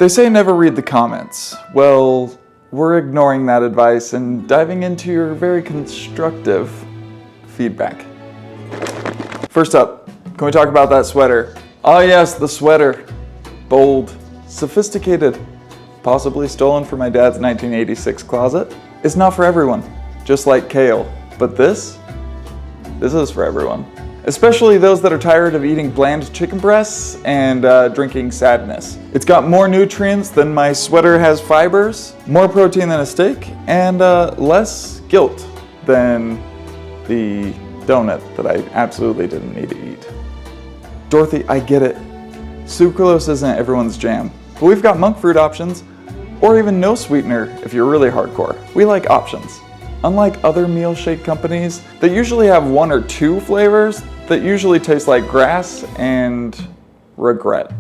They say never read the comments. Well, we're ignoring that advice and diving into your very constructive feedback. First up, can we talk about that sweater? Oh yes, the sweater. Bold, sophisticated, possibly stolen from my dad's 1986 closet. It's not for everyone, just like kale. But this is for everyone. Especially those that are tired of eating bland chicken breasts and drinking sadness. It's got more nutrients than my sweater has fibers, more protein than a steak, and less guilt than the donut that I absolutely didn't need to eat. Dorothy, I get it. Sucralose isn't everyone's jam, but we've got monk fruit options, or even no sweetener if you're really hardcore. We like options. Unlike other meal shake companies that usually have 1 or 2 flavors that usually taste like grass and regret.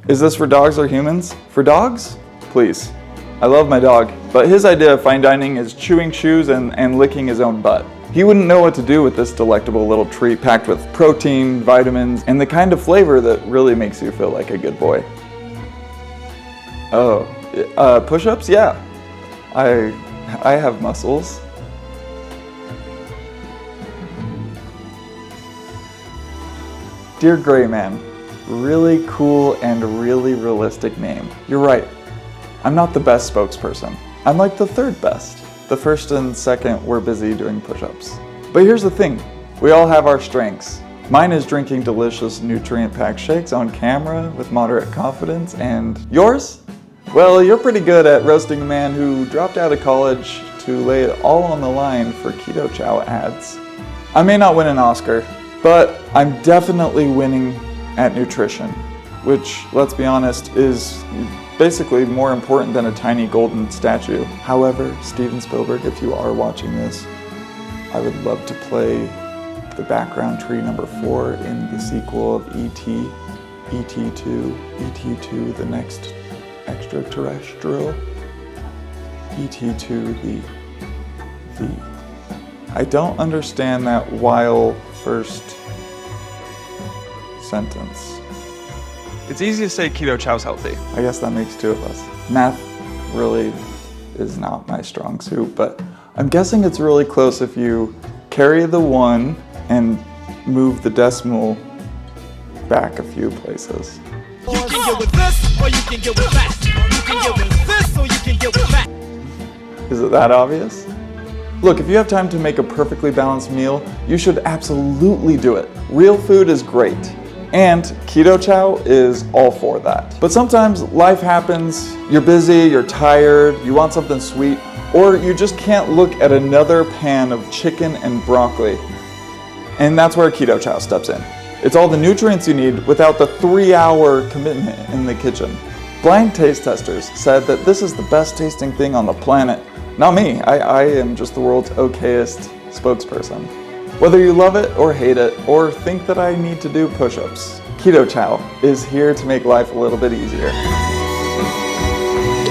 Is this for dogs or humans? For dogs? Please. I love my dog, but his idea of fine dining is chewing shoes and licking his own butt. He wouldn't know what to do with this delectable little treat packed with protein, vitamins, and the kind of flavor that really makes you feel like a good boy. Oh, push-ups? Yeah. I have muscles. Dear Gray Man, really cool and really realistic name. You're right, I'm not the best spokesperson. I'm like the 3rd best. The 1st and 2nd were busy doing push-ups. But here's the thing, we all have our strengths. Mine is drinking delicious nutrient-packed shakes on camera with moderate confidence, and yours? Well, you're pretty good at roasting a man who dropped out of college to lay it all on the line for Keto Chow ads. I may not win an Oscar, but I'm definitely winning at nutrition, which, let's be honest, is basically more important than a tiny golden statue. However, Steven Spielberg, if you are watching this, I would love to play the background tree number 4 in the sequel of E.T., E.T. 2, the next extraterrestrial, E.T. 2, the. I don't understand that first sentence. It's easy to say Keto Chow's healthy. I guess that makes 2 of us. Math really is not my strong suit, but I'm guessing it's really close if you carry the 1 and move the decimal back a few places. You can get with this, or you can get with that. You can get with this, or you can get with that. Is it that obvious? Look, if you have time to make a perfectly balanced meal, you should absolutely do it. Real food is great, and Keto Chow is all for that. But sometimes life happens, you're busy, you're tired, you want something sweet, or you just can't look at another pan of chicken and broccoli. And that's where Keto Chow steps in. It's all the nutrients you need without the 3-hour commitment in the kitchen. Blind taste testers said that this is the best tasting thing on the planet. Not me, I am just the world's okayest spokesperson. Whether you love it or hate it, or think that I need to do push-ups, Keto Chow is here to make life a little bit easier.